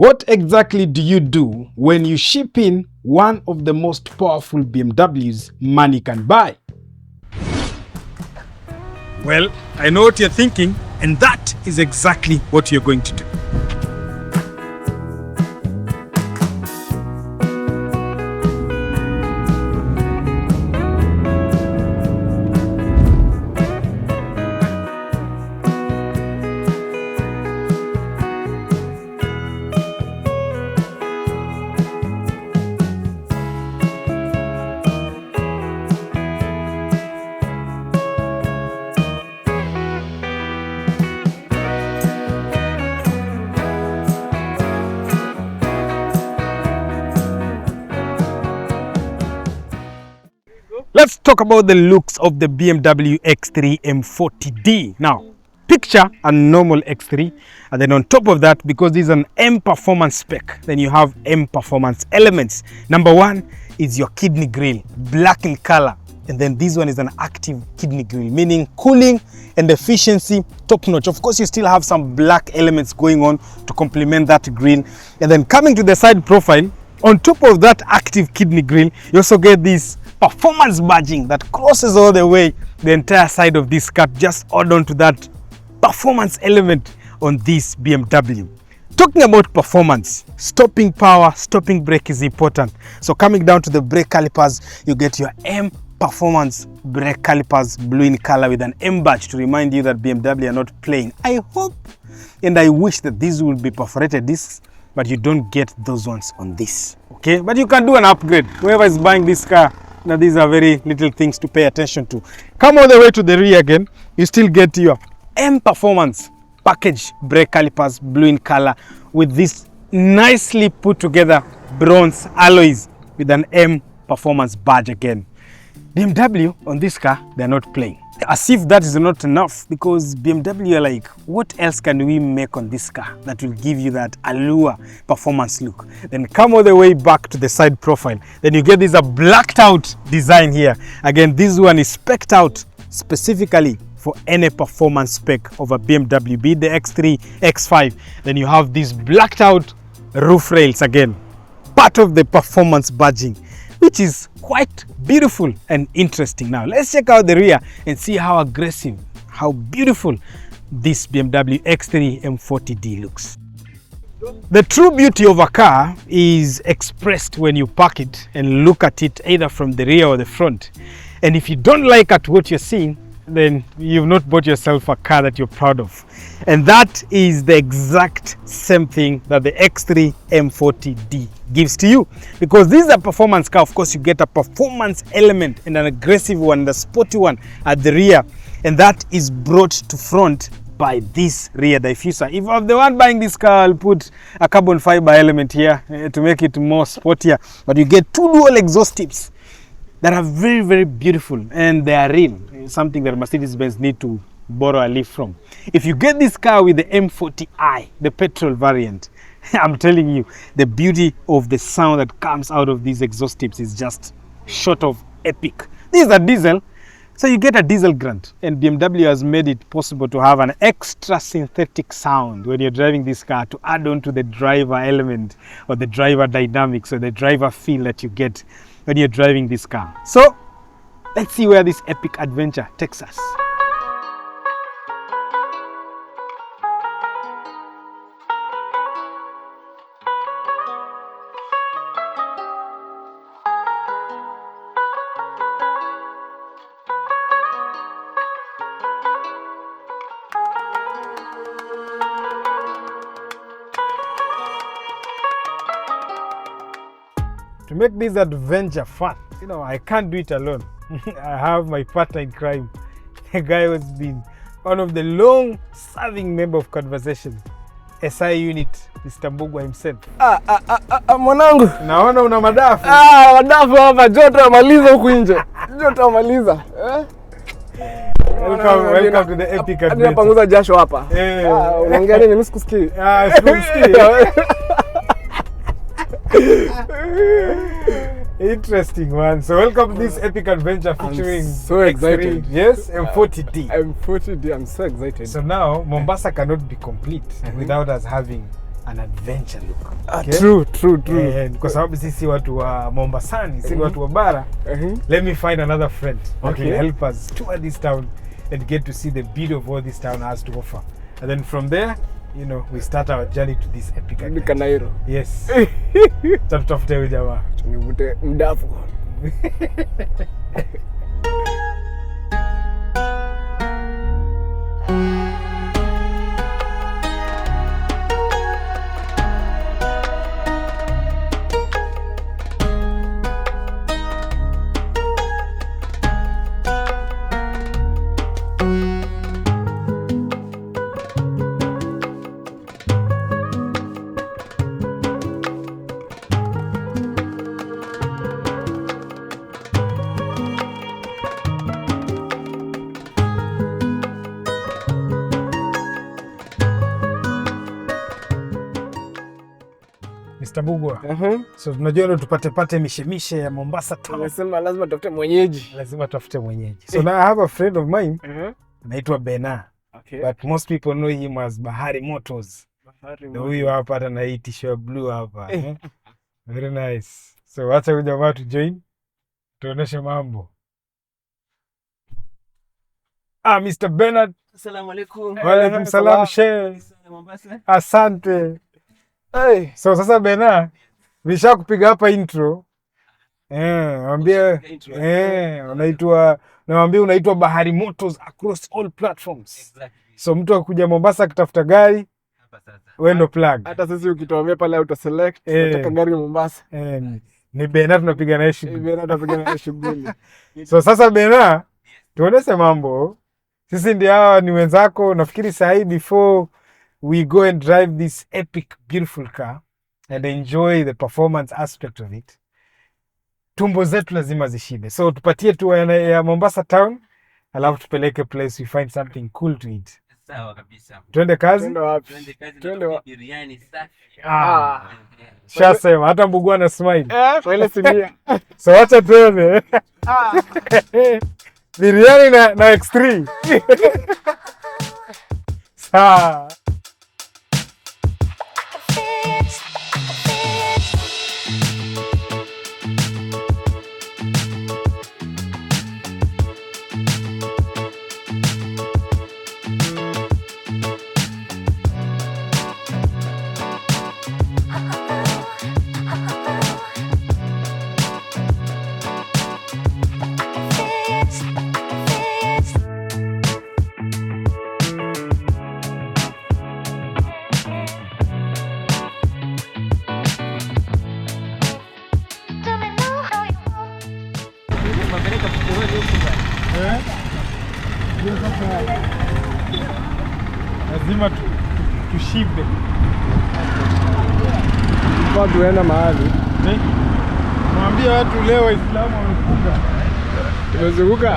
What exactly do you do when you ship in one of the most powerful BMWs money can buy? Well, I know what you're thinking, and that is exactly what you're going to do. Let's talk about the looks of the BMW X3 M40d. Now, picture a normal X3, and then on top of that, because this is an M performance spec, then you have M performance elements. Number one is your kidney grille, black in color, and then this one is an active kidney grille, meaning cooling and efficiency top notch. Of course, you still have some black elements going on to complement that grille. And then coming to the side profile, on top of that active kidney grille, you also get this performance badging that crosses all the way the entire side of this car. Just add on to that performance element on this BMW. Talking about performance, stopping power, stopping brake is important. So coming down to the brake calipers, you get your M performance brake calipers, blue in color with an M badge to remind you that BMW are not playing. I hope and I wish that these will be perforated discs, but you don't get those ones on this, okay? But you can do an upgrade. Whoever is buying this car, now these are very little things to pay attention to. Come all the way to the rear again, you still get your M performance package brake calipers, blue in color, with this nicely put together bronze alloys with an M performance badge again. BMW on this car, they're not playing. As if that is not enough, because BMW are like, what else can we make on this car that will give you that allure performance look? Then come all the way back to the side profile. Then you get this a blacked out design here. Again, this one is spec'd out specifically for any performance spec of a BMW, be it the X3, X5. Then you have these blacked out roof rails again, part of the performance badging, which is quite beautiful and interesting. Now let's check out the rear and see how aggressive, how beautiful this BMW X3 M40d looks. The true beauty of a car is expressed when you park it and look at it either from the rear or the front. And if you don't like at what you're seeing, then you've not bought yourself a car that you're proud of. And that is the exact same thing that the X3 M40d gives to you. Because this is a performance car, of course you get a performance element and an aggressive one, the sporty one at the rear. And that is brought to front by this rear diffuser. If I'm the one buying this car, I'll put a carbon fiber element here to make it more sportier. But you get two dual exhaust tips that are very, very beautiful, and they are real. Something that Mercedes-Benz need to borrow a leaf from. If you get this car with the M40i, the petrol variant, I'm telling you, the beauty of the sound that comes out of these exhaust tips is just short of epic. This is a diesel, so you get a diesel grunt, and BMW has made it possible to have an extra synthetic sound when you're driving this car to add on to the driver element or the driver dynamics or the driver feel that you get when you're driving this car. So let's see where this epic adventure takes us. To make this adventure fun, I can't do it alone. I have my partner in crime, a guy who has been one of the long-serving member of Conversation, SI unit, Mr. Mbugwa himself. Mwanangu. Naona una madafu. Madafu hapa, joto amaliza huku nje. Joto amaliza. Welcome to the epic adventure. Napanguza jasho hapa. Unaongea nini? Mimi sikusikii. Sikusikii. Interesting one. So welcome to this epic adventure featuring so excited. Yes, M40d. M40d, I'm so excited. So now Mombasa cannot be complete without us having an adventure look. Okay? True. Kwa sababu sisi watu wa Mombasani, sisi watu wa bara, let me find another friend that will help us tour this town and get to see the beauty of what this town has to offer. And then from there, you know, we start our journey to this epic adventure. Yes. Tutafute huyu jamaa. Tunivute mdafu. Mr. Bugwa. So tunajua leo tupate mishemishe ya Mombasa town. Nasema lazima tafute mwenyeji. Lazima tafute mwenyeji. So now I have a friend of mine. Anaitwa Bena. Okay. But most people know him as Bahari Motors. Ndio huyu hapa hata na hii t-shirt blue hapa. Very nice. So acha huyu jamaa tu join. Tuoneshe mambo. Mr. Bernard. Assalamu alaikum. Wa alaikum salam sheikh. Asante. Hey. So sasa Bena, nisha kupiga hapa intro. Unaitwa Bahari Motors across all platforms. Exactly. So mtu akikuja Mombasa akitafuta gari, wewe ndo plug. Hata sisi ukituambia pale AutoSelect, nataka gari Mombasa. Ni Bena tunapiga naye shughuli. Bena tunapiga naye shughuli. So sasa Bena, tuoneshe mambo. Sisi ndio hawa ni wenzako. Nafikiri sahi before we go and drive this epic beautiful car and enjoy the performance aspect of it, tumbo zetu lazima zishibe. So tupatie tu ya Mombasa town, alafu tupeleke place we find something cool to eat. Sawa kabisa. Twende kazi? Twende wapi? Twende wapi? Biriani safi. Shasema hata Mbugua na smile. Kwa ile sinia. So acha twende. Biriani na X3. Sawa. Lazima tushibe. Kwa tuenda mahali. Mwambie watu leo Waislamu wamefunga. Tumezunguka.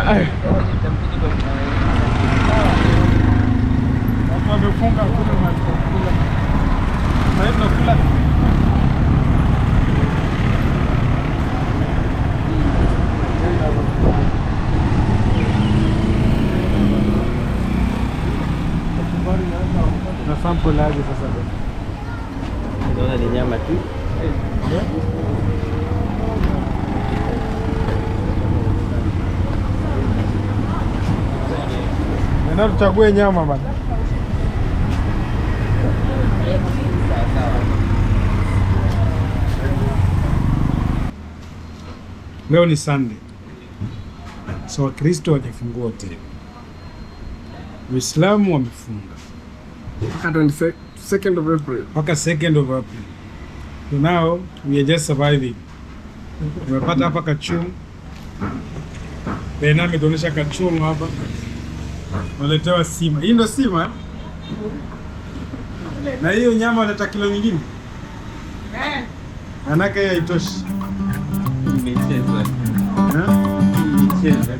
Watu wamefunga kula maskula. Maana kula. Na sample aje sasa leo? Naona ni nyama tu. Nenda tuchague nyama bana. Leo ni Sunday. So Wakristo wajafungua hoteli. Waislamu wamefunga. Mpaka 2nd of April. Mpaka 2nd of April. So now we are just surviving. Tumepata hapa kachumu. Bena ametuonesha kachumu hapa. Waletewa sima. Hii ndo sima. Na hiyo nyama wanataka kilo nyingine? Manake haitoshi. Imechezwa. Imechezwa.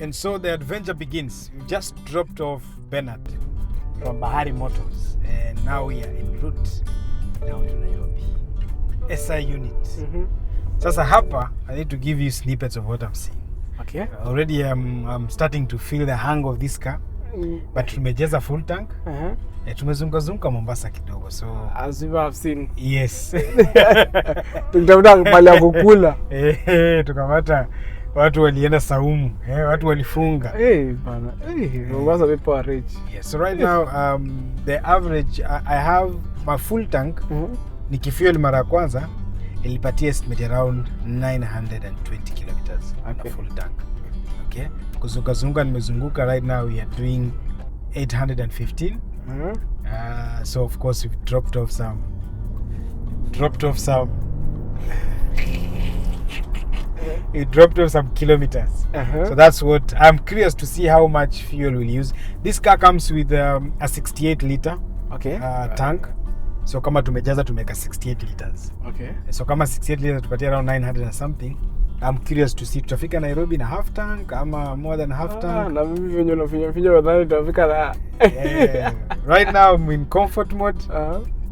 And so the adventure begins. We just dropped off Bernard from Bahari Motors, and now we are en route down to Nairobi. SI unit. Sasa hapa, I need to give you snippets of what I'm seeing. Okay. Already I'm starting to feel the hang of this car, but tumejeza full tank. Tumezunga Mombasa kidogo, so as you have seen. Yes. Tukitafuta pale ya kukula. Tukamata watu walienda saumu, watu walifunga. Bana. Mombasa people are rich. Yes, so right now the average I have my full tank. Nikifuel mara ya kwanza ilipatia estimate around 920 kilometers on a full tank. Okay? Kuzunga nimezunguka right now we are doing 815. So of course we've dropped off some it dropped off some kilometers. So that's what I'm curious to see how much fuel we'll use. This car comes with a 68 liter tank. So kama tumejaza tumeka 68 liters. Okay. So kama 68 liters tupatia around 900 and something. I'm curious to see tutafika Nairobi na half tank ama more than half tank. Na mimi venye unafinya wadhani tutafika na. Right now I'm in comfort mode.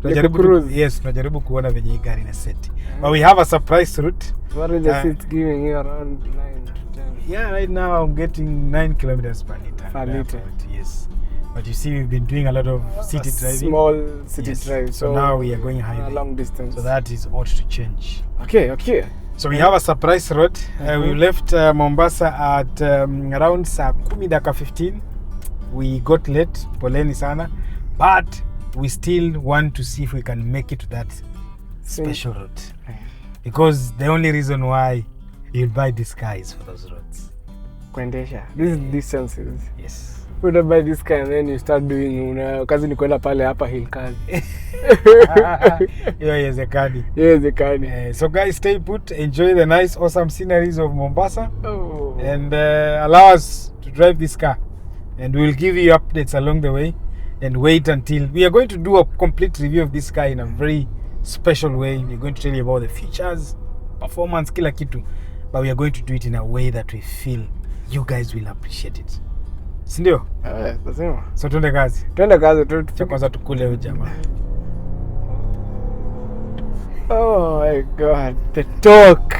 Tunajaribu kuona venye hii gari ina set. But we have a surprise route. What is the seat giving you around 9 to 10? Yeah, right now I'm getting 9 kilometers per liter. Per liter. Yes. But you see we've been doing a lot of city driving. Small city drive. So now we are going highway. Long distance. So that is ought to change. Okay. So we have a surprise route. We left Mombasa at around saa 10:15. We got late, poleni sana, but we still want to see if we can make it to that special route. Because the only reason why you'll buy this car is for those roads. Kuendesha. These distances. Yes. You don't buy this car and then you start doing kazi ni kwenda pale hapa hill kazi. Yes, the kadi. So guys, stay put, enjoy the nice awesome sceneries of Mombasa. And allow us to drive this car, and we'll give you updates along the way, and wait until we are going to do a complete review of this car in a very special way. We're going to tell you about the features, performance, kila kitu, but we are going to do it in a way that we feel you guys will appreciate it. Sindio? Lazima. So tuende kazi. Cha kwanza tukule huyu jamaa. Oh my god, the talk.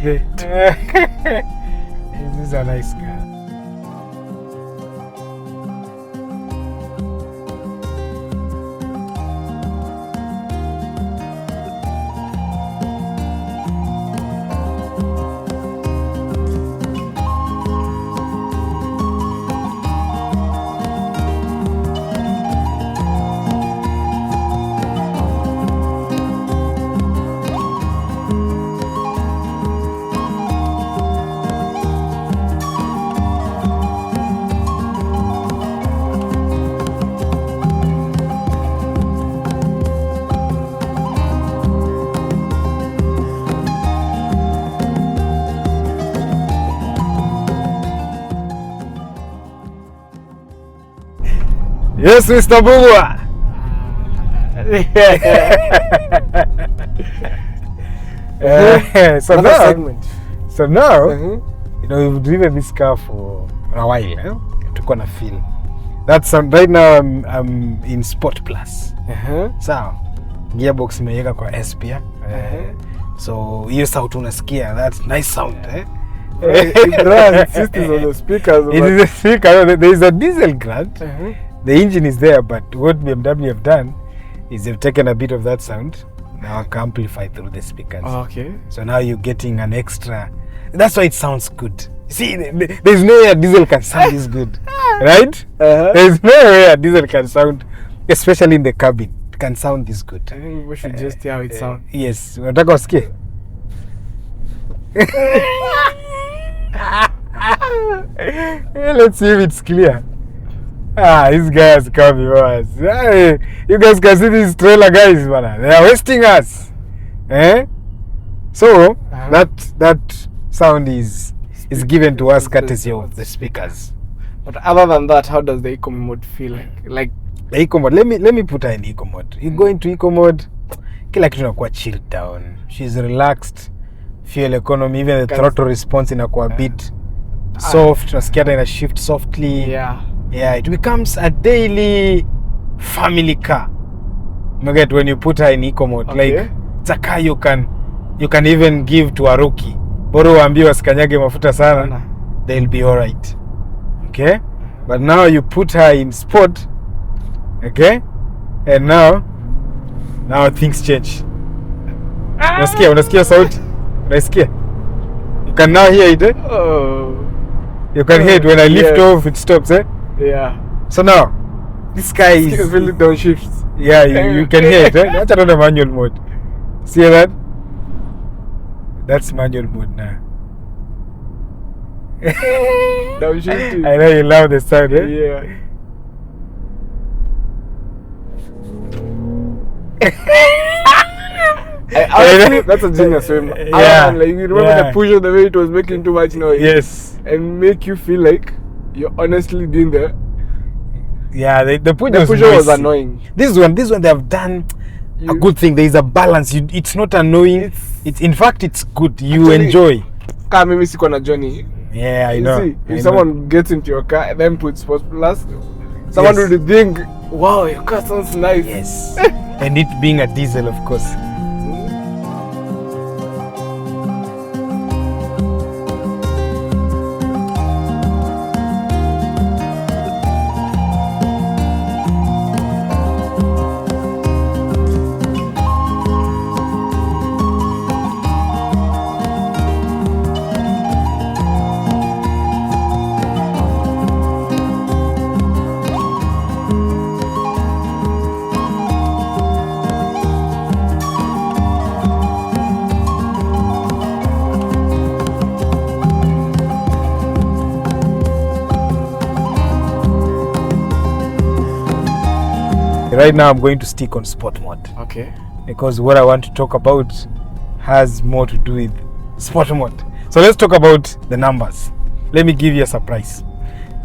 This is a nice car. Yes, Mr. Bugwa. So now, you know, we've driven this car for a while. Tuko na feel. That's right now I'm in Sport Plus. So, gearbox imeweka kwa S pia. So hiyo sauti unasikia, that's nice sound. It runs systems on the speakers. It is a speaker. There is a diesel grant. The engine is there, but what BMW have done is they've taken a bit of that sound, now amplified through the speakers. Okay. So now you're getting an extra. That's why it sounds good. See, there's no way a diesel can sound this good, right? There's no way a diesel can sound, especially in the cabin, can sound this good. I think we should just hear how it sounds. Yes. Unataka usikie? Let's see if it's clear. These guys come viewers. Hey, you guys can see these trailer guys, man. They are wasting us. So that sound is given to us courtesy of the speakers. But other than that, how does the eco mode feel like? The eco mode. Let me put her in eco mode. You go into eco mode, kila kitu inakuwa chilled down. She's relaxed. Fuel economy, even the throttle response inakuwa a bit soft, unasikia hata ina shift softly. Yeah, it becomes a daily family car. You get when you put her in eco mode, like it's a car you can even give to a rookie. Bora waambie wasikanyage mafuta sana, they'll be all right. Okay? But now you put her in sport, okay? And now things change. Unasikia sauti? Unasikia? You can now hear it, eh? You can hear it when I lift off, it stops, eh? Yeah. So now, this guy is really downshifts. Yeah, you can hear it, eh? That's another manual mode. See that? That's manual mode now. Downshifting. I know you love the sound, eh? Yeah. Honestly, that's a genius film. Yeah. Like, you remember the push of the way it was making too much noise. Yes. And make you feel like you're honestly doing the push was annoying. This one they have done a good thing. There is a balance. It's not annoying. It's in fact it's good. You actually enjoy. Car mimi siko na Johnny. Yeah, I know. See, if someone gets into your car and then puts Sports Plus, someone will think, wow, your car sounds nice. Yes. And it being a diesel, of course. Right now I'm going to stick on sport mode. Okay. Because what I want to talk about has more to do with sport mode. So let's talk about the numbers. Let me give you a surprise.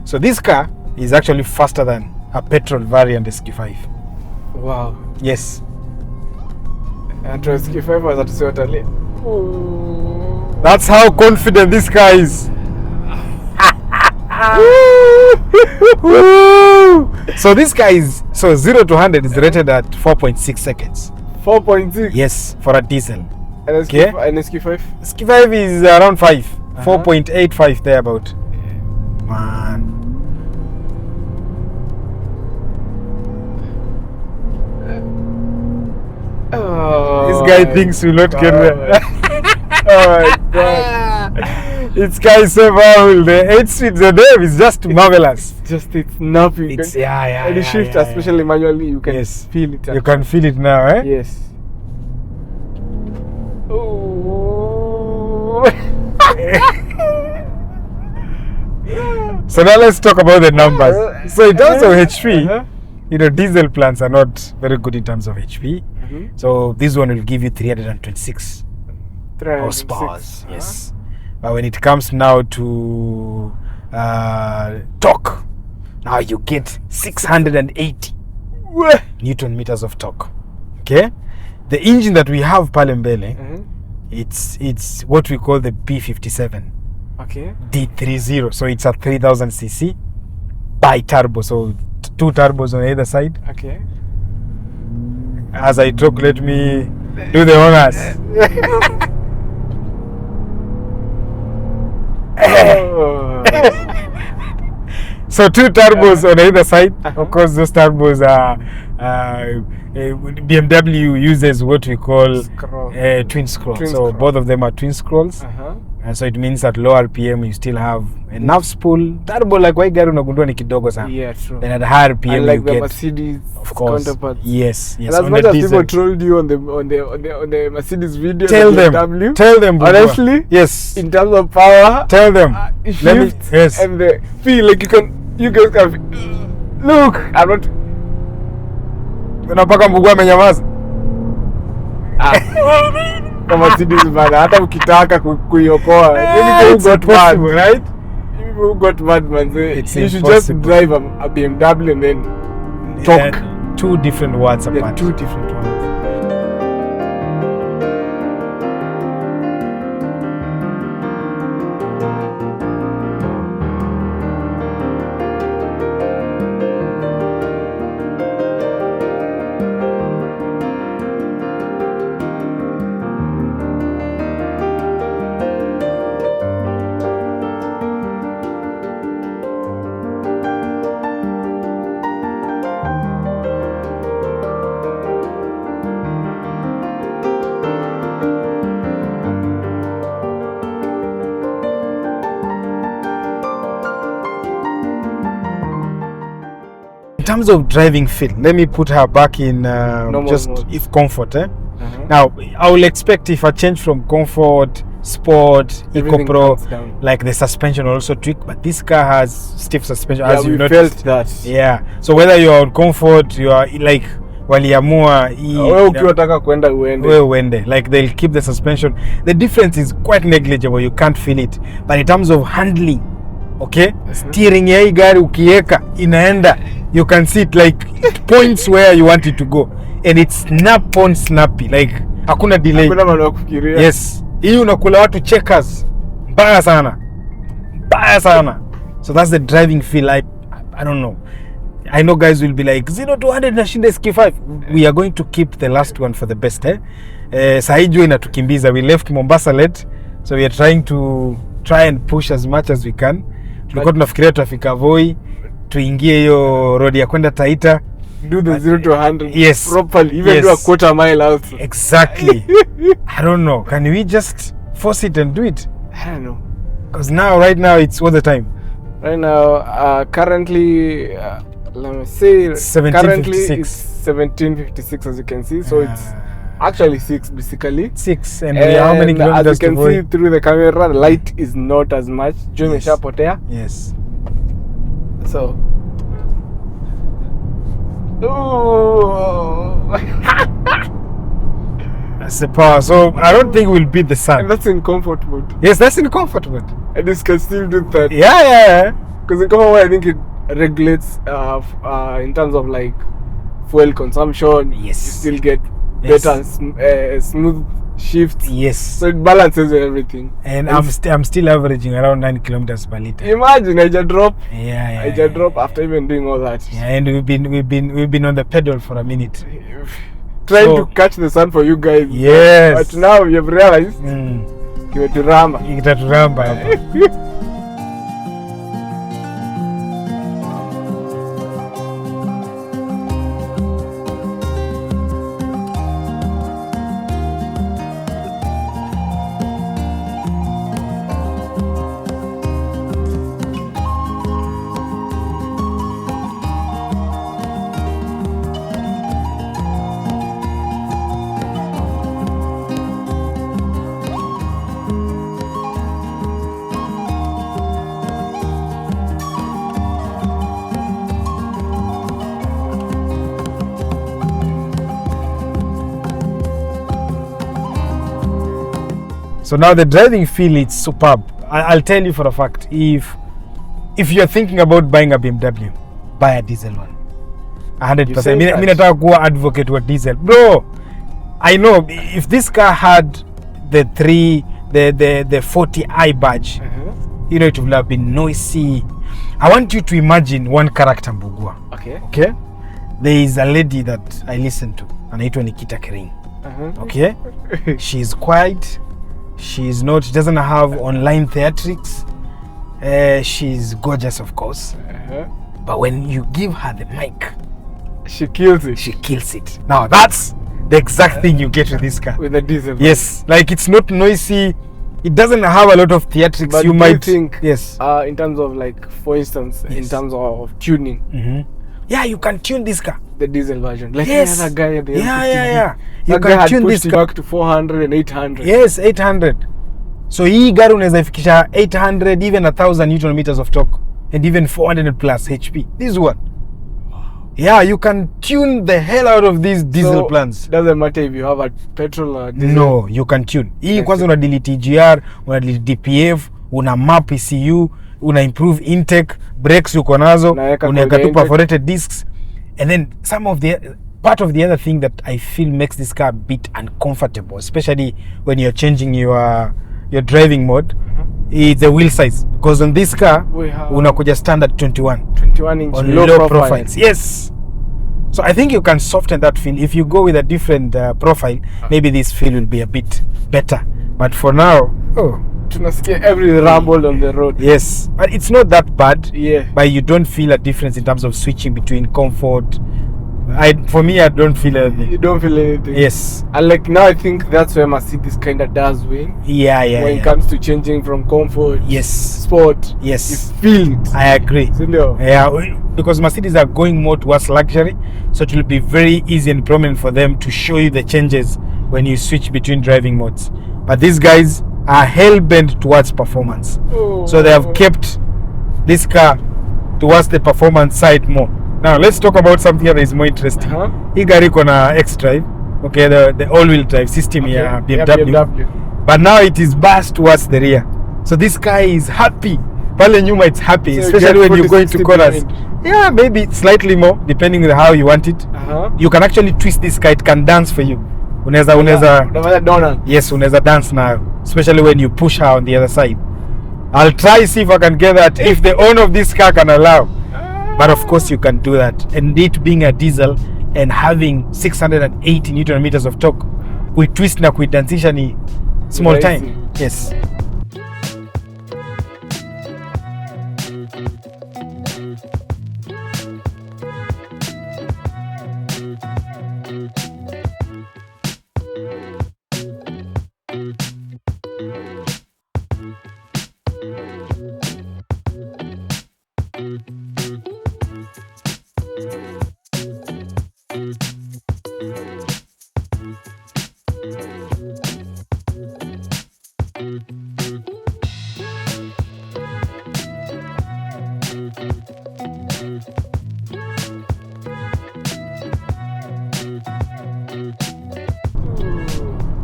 So this car is actually faster than a petrol variant SQ5. Wow. Yes. And SQ5 was at Sotali. That's how confident this car is. So this guy is 0 to 100 is rated at 4.6 seconds. 4.6? Yes, for a diesel. And SQ5? SQ5 is around 5. 4.85 there about. Man. This guy thinks we'll not get there. Oh my god. It's guy so powerful. The 8 speeds a day is just marvelous. It's nappy. It's and the shift, especially manually, you can feel it. You can feel it now, eh? Yes. Oh. So now let's talk about the numbers. So in terms of HP, you know, diesel plants are not very good in terms of HP. So this one will give you 326 horsepower. Yes. But when it comes now to torque, now you get 680 Newton meters of torque. Okay, the engine that we have Palembele, it's what we call the B57. Okay. D30. So it's a 3000 cc bi-turbo. So 2 turbos on either side. Okay. As I talk, let me do the honors. So 2 turbos on either side. Of course, those turbos are BMW uses what we call twin scroll. So both of them are twin scrolls. And so it means at low RPM you still have enough spool. Turbo like why gari unagundua ni kidogo sana. Yeah, true. Then at higher RPM and like you the get Mercedes of course counterparts. Yes. And as much as people trolled you on the Mercedes video, tell them, honestly, yes, in terms of power, tell them, yes, and the feel like you guys can look. I'm not. Unapaka mbugu amenyamaza. Kama Mercedes bana, hata ukitaka kuiokoa, you got mad, right? You got mad, man. You should just drive a BMW and then talk. 2 different words apart. 2 different words. in terms of driving feel, let me put her back in just mode. if comfort. Now, I will expect if I change from comfort, sport, Everything eco pro, comes down. like the suspension will also tweak, but this car has stiff suspension, Yeah, as you we noticed. felt that. Yeah, so whether you are on comfort, you are like waliamua Wewe ukiwataka kwenda uende. wewe uende, like they'll keep the suspension. The difference is quite negligible, you can't feel it, but in terms of handling, okay, steering ya hii gari ukieka inaenda, you can see it like it points where you want it to go, and it's snap on snappy, like hakuna delay. Hakuna mambo ya kufikiria. Yes, hii unakula watu checkers mbaya sana, so that's the driving feel. I don't know, I know guys will be like 0 to 100 nashinda SK5. We are going to keep the last one for the best. Sahi jua inatukimbiza. We left Mombasa late, so we are trying to and push as much as we can. Tulikuwa tunafikiria tutafika Voi, tuingie hiyo road ya kwenda Taita, Do the 0 to 100 yes, properly, even do a quarter mile also. Exactly. I don't know, can we just force it and do it? I don't know. Because right now it's what's the time? Right now, currently, let me say, 17:56. currently it's 17:56 as you can see, so it's actually 6 basically. 6, and we are how many kilometers as you to can Voi? see through the camera, the light is not as much. Jua imeshapotea. Yes. So ooh. That's the power. So I don't think we'll beat the sun. And that's in comfort mode. Yes, that's in comfort mode. And this can still do that. Yeah. Because in comfort mode, I think it regulates in terms of like fuel consumption. Yes. You still get Yes. better smooth shifts. Yes. So it balances everything. And I'm still averaging around 9 kilometers per liter. Imagine I just drop. Yeah. I just drop after even doing all that. Yeah, and we've been on the pedal for a minute. Trying So- to catch the sun for you guys. Yes. But now you've realized kimeturamba. Itaturamba hapa. So now the driving feel is superb. I'll tell you for a fact, if you're thinking about buying a BMW, buy a diesel one. 100%. Mimi nataka kuwa advocate wa diesel. Bro, I know if this car had the 40i badge, you know, it would have been noisy. I want you to imagine one character Mbugua. Okay? There is a lady that I listen to, anaitwa Nikita Kering. Okay? She's quiet. She doesn't have online theatrics. She's gorgeous, of course. But when you give her the mic, she kills it. She kills it. Now that's the exact thing you get with this car. With the diesel. Yes, like it's not noisy. It doesn't have a lot of theatrics. But you might think, yes. In terms of like, for instance, in terms of tuning. Yeah, you can tune this car. The diesel version. Like yes. the other guy at the Yeah. You can tune this car back to 400 and 800. Yes, 800. So hii gari unaweza ifikisha 800, even 1000 Newton meters of torque, and even 400 plus HP. This one. Yeah, you can tune the hell out of these diesel plants. Doesn't matter if you have a petrol or diesel. No, you can tune. Hii kwanza una delete TGR, una delete DPF, una map ECU, una improve intake, brakes uko nazo, unaweka tu perforated discs. And then part of the other thing that I feel makes this car a bit uncomfortable, especially when you're changing your driving mode, is the wheel size. Because on this car, unakuja standard 21 inch on low profiles. Yes. So I think you can soften that feel. If you go with a different profile, maybe this feel will be a bit better. But for now, tunasikia every rumble on the road. Yes, but it's not that bad. Yeah. But you don't feel a difference in terms of switching between comfort. For me, I don't feel anything. You don't feel anything. Yes. And like now, I think that's where Mercedes kind of does win. Yeah. When it comes to changing from comfort, yes, sport, yes, you feel it. I agree. Sindio? Yeah. because Mercedes are going more towards luxury, so it will be very easy and prominent for them to show you the changes when you switch between driving modes. But these guys are hell-bent towards performance. So they have kept this car towards the performance side more. Now let's talk about something that is more interesting. Hii gari kona X-Drive, okay, the all-wheel drive system here, BMW. But now it is biased towards the rear. So this car is happy. Pale nyuma it's happy, so especially when you're going to corners. Yeah, maybe slightly more, depending on how you want it. You can actually twist this car, it can dance for you. Yes, unaweza dance now, especially when you push her on the other side. I'll try see if I can get that, if the owner of this car can allow. But of course you can do that. And it being a diesel and having 680 Newton meters of torque, we twist na kuidansisha ni small time. Yes.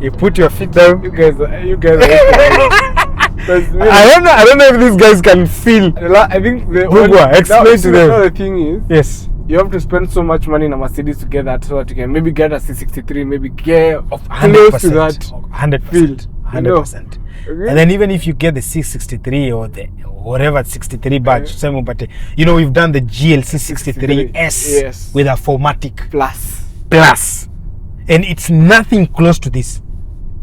You put your feet down. You guys are I don't know if these guys can feel. I think explain to them. The thing is, yes, you have to spend so much money in a Mercedes to get that, so that you can maybe get a C63, maybe get of close to that 100%. 100%. And then even if you get the C63 or the whatever 63 badge, you know, we've done the GLC 63S with a 4MATIC plus, and it's nothing close to this.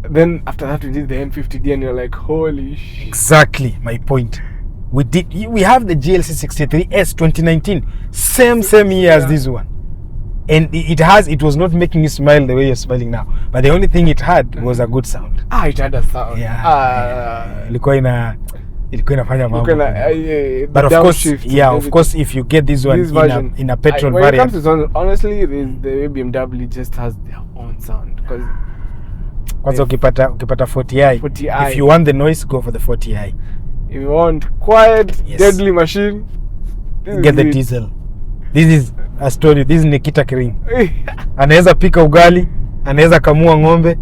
Then after that we did the M40d and you're like, holy shit. Exactly my point. We have the GLC 63S 2019, same year as this one, and it was not making you smile the way you're smiling now, but the only thing it had was a good sound. It had a sound. Ilikuwa inafanya mambo. But of course, if you get this one in a petrol variant, when it comes to sound, honestly, the BMW just has their own sound. Because kwanza ukipata 40i, if you want the noise, go for the 40i. If you want quiet, deadly machine, get the diesel. This is a story. This is Nikita Kering. Anaweza pika ugali, anaweza kamua ng'ombe.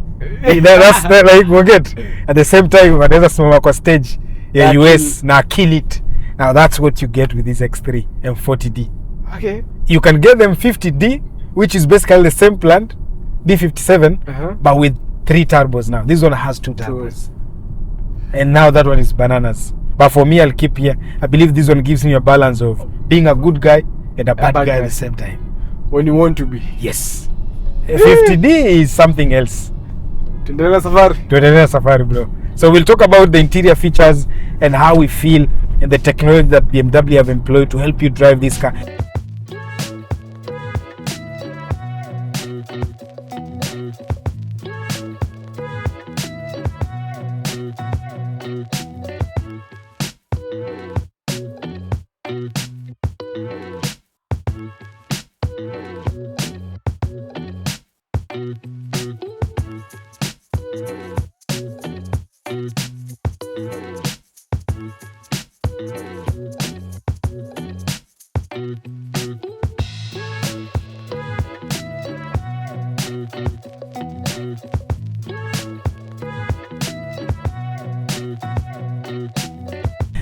That's like forget. At the same time, anaweza simama kwa stage ya US na kill it. Now that's what you get with this X3 M40d. Okay. You can get the M50d, which is basically the same plant, D57, but with 3 turbos now. This one has 2 turbos. And now that one is bananas. But for me, I'll keep here. I believe this one gives me a balance of being a good guy and a bad guy at the same time. When you want to be. Yes. 50D is something else. Tuendelea safari, bro. So we'll talk about the interior features and how we feel and the technology that BMW have employed to help you drive this car.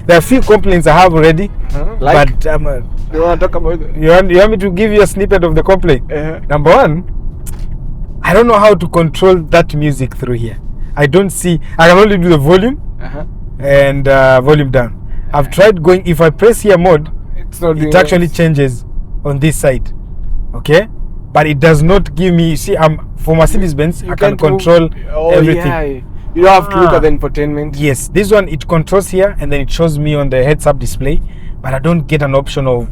There are a few complaints I have already, like, but you want to talk about it? You want me to give you a snippet of the complaint? Number one, I don't know how to control that music through here. I don't see. I can only do the volume and volume down. I've tried going. If I press here mode, it actually changes on this side. Okay, but it does not give me. See, for Mercedes-Benz, I can control everything. Yeah. You don't have to look at the infotainment. Yes, this one it controls here and then it shows me on the heads-up display, but I don't get an option of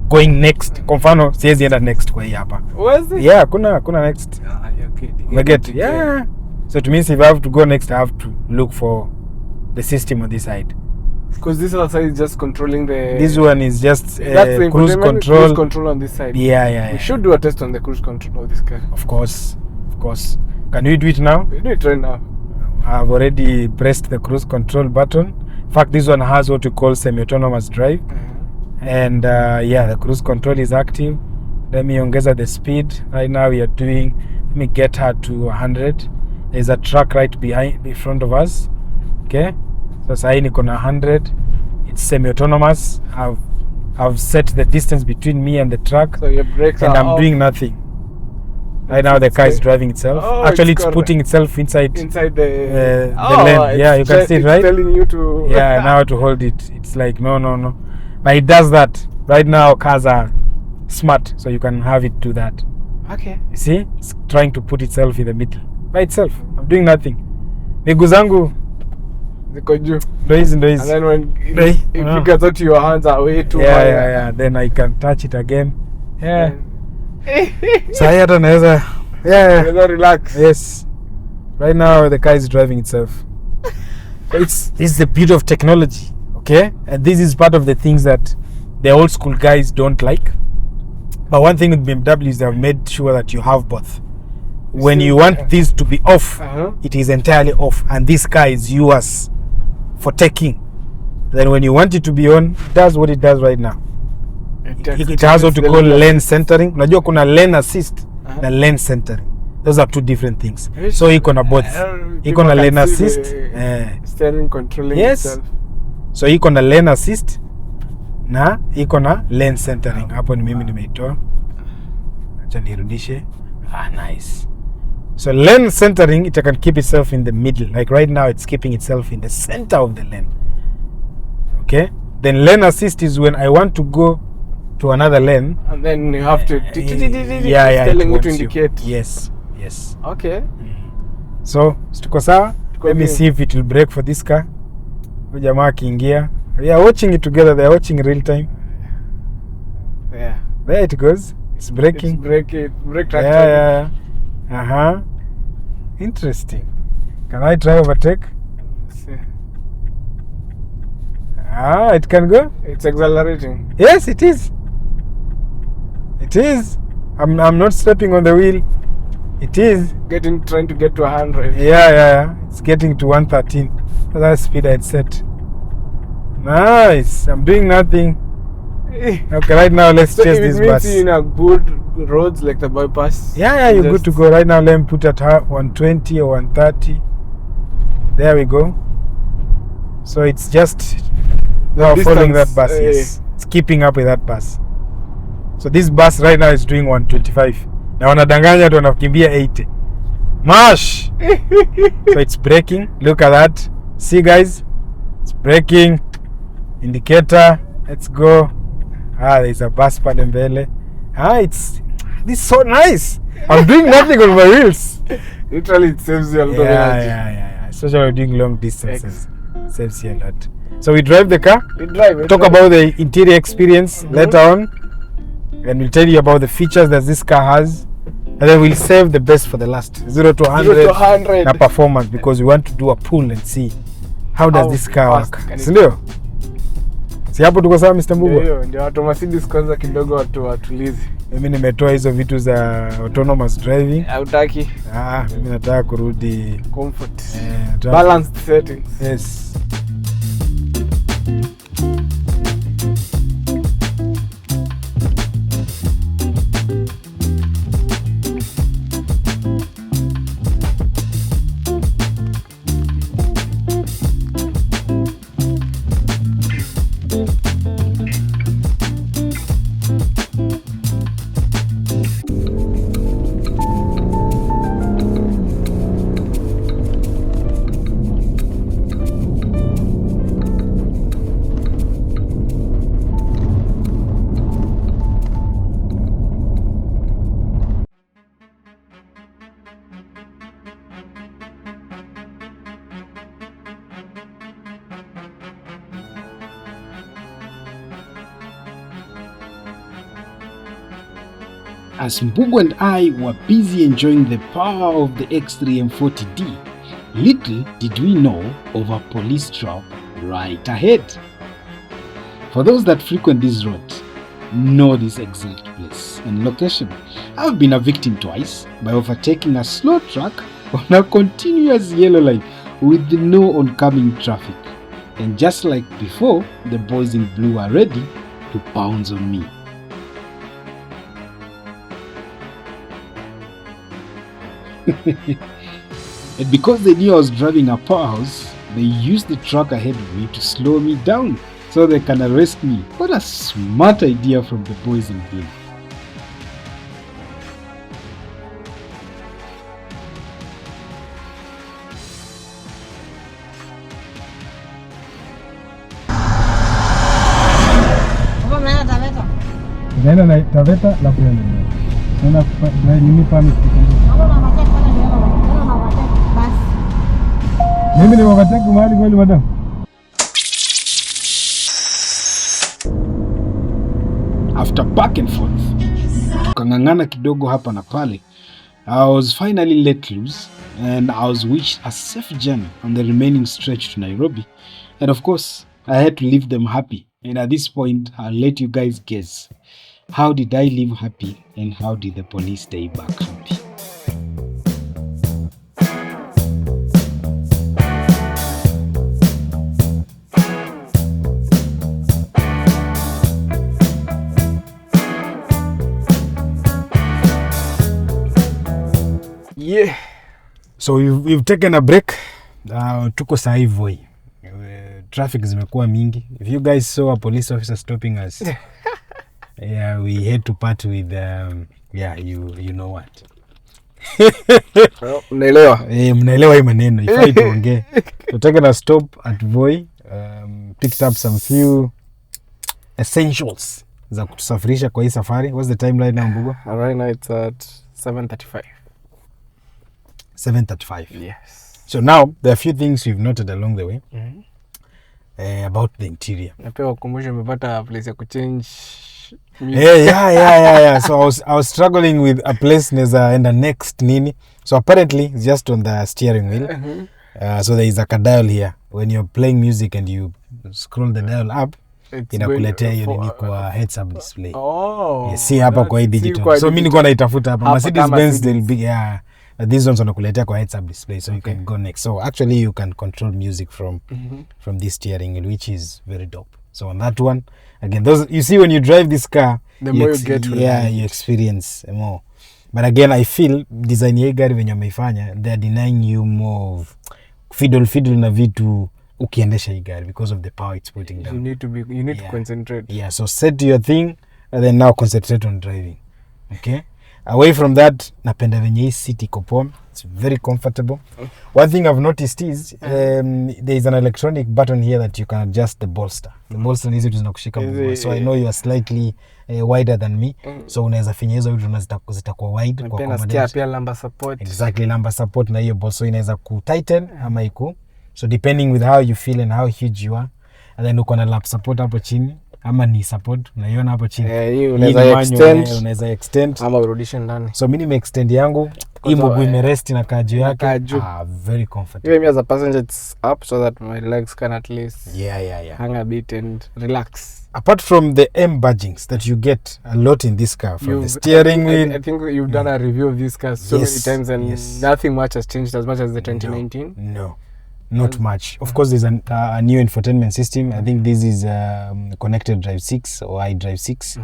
going next. Confano siwezi enda next kwa hii hapa. Was it? Yeah, kuna next. Okay. Yeah. So it means if I have to go next, I have to look for the system on this side. Because this other side is just controlling the... This one is just That's the cruise cruise control on this side. Yeah. We should do a test on the cruise control of this car. Of course. Can we do it now? We do it right now. I've already pressed the cruise control button. In fact, this one has what we call semi-autonomous drive. And the cruise control is active. Let me ongeza the speed. Right now we are doing, let me get her to 100. There's a truck right in front of us. Okay. So sahi niko na 100. It's semi-autonomous. I've set the distance between me and the truck. So your brakes and are I'm off. doing nothing. Right now the car is driving itself. Oh, Actually, it's putting itself inside the lane. Yeah, you can see it, right? It's telling you to... Yeah, now to hold it. It's like, no. But it does that. Right now, cars are smart, so you can have it do that. Okay. You see? It's trying to put itself in the middle. By itself. I'm doing nothing. Miguu zangu ziko juu. Ndo hizi. And then when it figures out your hands are way too high. Yeah. Then I can touch it again. Yeah. Sahi hata naweza. Yeah. Relax. Yes. Right now the car is driving itself. It's the beauty of technology, okay? And this is part of the things that the old school guys don't like. But one thing with BMW is they've made sure that you have both. When you want this to be off, it is entirely off, and this car is yours for taking. Then when you want it to be on, it does what it does right now. It has what we call lane centering. Unajua kuna lane assist na lane centering. Those are two different things. So iko na both. Iko na lane assist, steering controlling itself. So iko na lane assist na iko na lane centering. Hapo ni mimi nimeitoa. Acha nirudishe. Nice. So lane centering, it can keep itself in the middle. Like right now, it's keeping itself in the center of the lane. Okay. Then lane assist is when I want to go to another lane, and then you have to telling you to indicate. Yes. Okay. So tuko sawa. Let me see if it will brake for this car. Jamaa akiingia. We are watching it together. They are watching real time. Yeah. There it goes. It's braking. Brake tractor. Yeah. Interesting. Can I try overtake? See. It can go. It's accelerating. Yes, it is. I'm not stepping on the wheel. It is trying to get to 100. Yeah. It's getting to 113. That's the speed I'd set. Nice. I'm doing nothing. Okay, right now let's test this bus. In a good roads like the bypass. Yeah, you're good to go. Right now, let me put at 120 or 130. There we go. So it's just following that bus. Yes, it's keeping up with that bus. So this bus right now is doing 125. Na wanadanganya tu wanakimbia 80. Mash. So it's braking. Look at that. See guys, it's braking. Indicator. Let's go. There's a bus pale mbele. This is so nice. I'm doing nothing on my wheels. Literally, it saves you a lot of energy. Yeah. Especially when doing long distances. Saves you a lot. So we drive the car. Talk about the interior experience later on. And we'll tell you about the features that this car has. And then we'll save the best for the last. 0 to 100 na performance, because we want to do a pull and see how does this car work. Sindio? Si hapo tuko sawa Mr. Mbugua? Ndio watu Mercedes kwanza kidogo watu watulizi. Mimi nimetoa hizo vitu za autonomous driving. Hautaki? Mimi nataka kurudi comfort. Balanced settings. Yes. As Mbugu and I were busy enjoying the power of the X3 M40D, little did we know of a police trap right ahead. For those that frequent these roads, know this exact place and location. I've been a victim twice by overtaking a slow truck on a continuous yellow light with no oncoming traffic. And just like before, the boys in blue are ready to pounce on me. And because they knew I was driving a powerhouse, they used the truck ahead of me to slow me down so they can arrest me. What a smart idea from the boys in blue. Naenda na Taveta la kuenda. Naenda nini permit mimi ni overtake mahali kweli madam. After back and forth, tukang'ang'ana kidogo hapa na pale, I was finally let loose and I was wished a safe journey on the remaining stretch to Nairobi. And of course, I had to leave them happy. And at this point, I'll let you guys guess. How did I leave happy and how did the police stay back happy? Yeah. So we've taken a break. Tuko saa hii Voi. Traffic zimekuwa mingi. If you guys saw a police officer stopping us, yeah, we had to part with yeah, you know what. Mnaelewa? Mnaelewa hii maneno. Ifai tuongee. So taken a stop at Voi, picked up some few essentials za kutusafirisha kwa hii safari. What's the time right now, Mbugo? Right now it's at 7:35. 7:35. Yes. So now there are a few things we've noted along the way about the interior. Napea ukumbushe umepata place ya kuchange. Yeah. So I was struggling with a place neza enda next nini. So apparently it's just on the steering wheel. So there is a dial here. When you're playing music and you scroll the dial up, inakuletea hiyo nini kwa heads up display. Oh. Yeah, see hapa kwa hii digital. So mimi niko naitafuta hapa. Mercedes Benz they'll be these ones wanakuletea kwa heads up display, so you can go next. So actually you can control music from this steering wheel, which is very dope. So on that one, again, those you see when you drive this car, the more you get from you experience more. But again, I feel design ya gari venye wameifanya, they are denying you more of fiddle na vitu ukiendesha hii gari because of the power it's putting down. You need to concentrate. Yeah, so set your thing and then now concentrate on driving. Okay? Away from that, napenda venye hii seat iko poa. It's very comfortable. One thing I've noticed is there is an electronic button here that you can adjust the bolster. The bolster ni hizo tunakushika mguu. So I know you are slightly wider than me. So unaweza finya hizo vitu zitakuwa wide kwa accommodate. Pia lumbar support. Exactly, lumbar support na hiyo bolster inaweza ku tighten ama iku. So depending with how you feel and how huge you are. And then uko na lap support hapo chini. Ama ni support unaiona hapo chini. Hii unaweza extend ama urudishe ndani. So mimi nime-extend yangu. Hii mguu imerest na kaju yake. Very comfortable. Even me as a passenger it's up so that my legs can at least hang a bit and relax. Apart from the M badgings that you get a lot in this car from the steering wheel. I think you've done a review of this car so many times and nothing much has changed as much as the 2019. No. Not much. Of course, there's a new infotainment system. I think this is connected drive 6 or iDrive 6.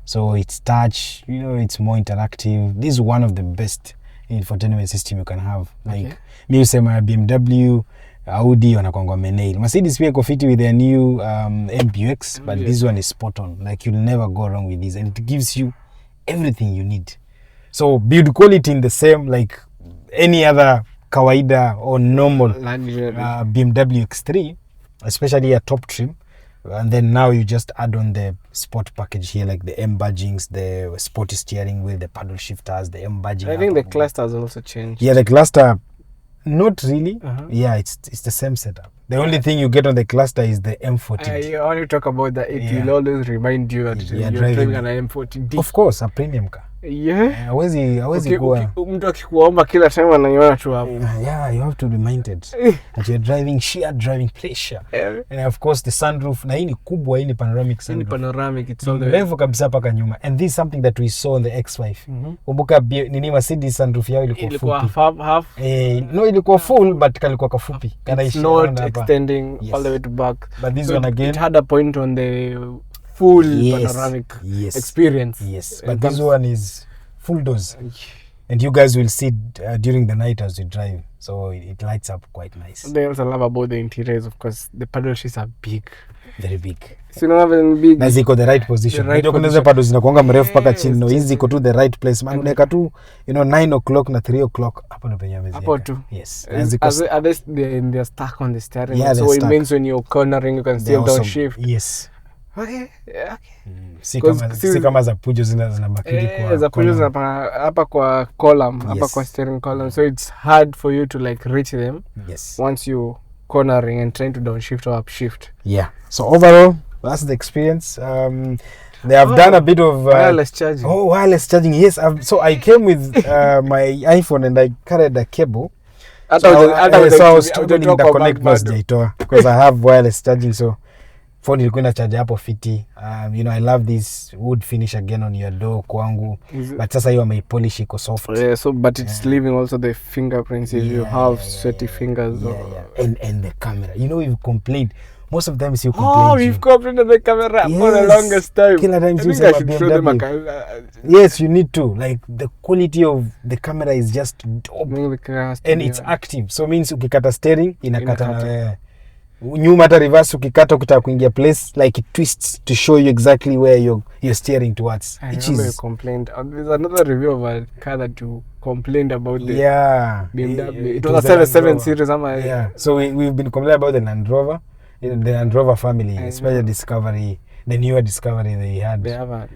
So it's touch, it's more interactive. This is one of the best infotainment system you can have. Like, me usema BMW, Audi wanakuanga wamenail. Mercedes pia iko fiti with their new MPX, but this one is spot on. Like, you'll never go wrong with this. And it gives you everything you need. So build quality in the same, like any other kawaida or normal BMW X3, especially a top trim, and then now you just add on the sport package here, like the M badgings, the sporty steering wheel, the paddle shifters, the M badging. I think the cluster has also changed. Yeah, the cluster, not really. Yeah, it's the same setup. The only thing you get on the cluster is the M40d. When you talk about that, it will always remind you that you're driving an M40d. Of course, a premium car. hawezi kuwa mtu akikuomba kila time anaiona tu hapo. Yeah, you have to be reminded that you're driving sheer driving pleasure. And of course the sunroof, na hii ni kubwa, hii ni panoramic sunroof. Ni panoramic, it's all the refu kabisa paka nyuma. And this is something that we saw on the X5. Kumbuka nini Mercedes sunroof yao ilikuwa half. No, ilikuwa full but kalikuwa kafupi. It's not extending all the way to back. But this one again, it had a point on the full panoramic experience. Yes, but this one is full doors. And you guys will see during the night as you drive. So it lights up quite nice. The else I love about the interiors, of course, the paddle sheets are big. Very big. So you don't have big. Na ziko the right position. Ndio kuna paddles zinakuanga mrefu paka chini. No, hizi ziko tu the right place. Man unaweka tu 9 o'clock na 3 o'clock hapo ndio penye ameziweka. Hapo tu. Yes. Are they stuck on the steering? Yeah, so it means when you're cornering you can still downshift. Yes. Okay. Si kama za Pujo zinabaki kwa za Pujo hapa kwa column, hapa kwa steering column, so it's hard for you to like reach them. Yes. Once you cornering and trying to downshift or upshift. Yeah. So overall, that's the experience. They have done a bit of wireless charging. Wireless charging. Yes. So I came with my iPhone and I carried a cable. So I was struggling the connect plus jaitoa because I have wireless charging, so phone ilikuwa ina charge hapo fiti. I love this wood finish again on your door kwangu, but sasa hiyo ameipolish iko soft. Yeah, so but it's leaving also the fingerprints if you have sweaty fingers. And the camera, we've complained most of the times. You complain. We've complained on the camera for the longest time. Kila time you say BMW. Yes, you need to. Like the quality of the camera is just dope. And it's active, so means ukikata steering inakata na wewe. Nyuma hata reverse ukikata ukitaka kuingia place, like it twists to show you exactly where you're steering towards. Which is complained. There's another review of a car that you complained about the BMW. It was a 7 series. So we've been complaining about the Land Rover, the Land Rover family, especially Discovery, the newer Discovery they had. They have a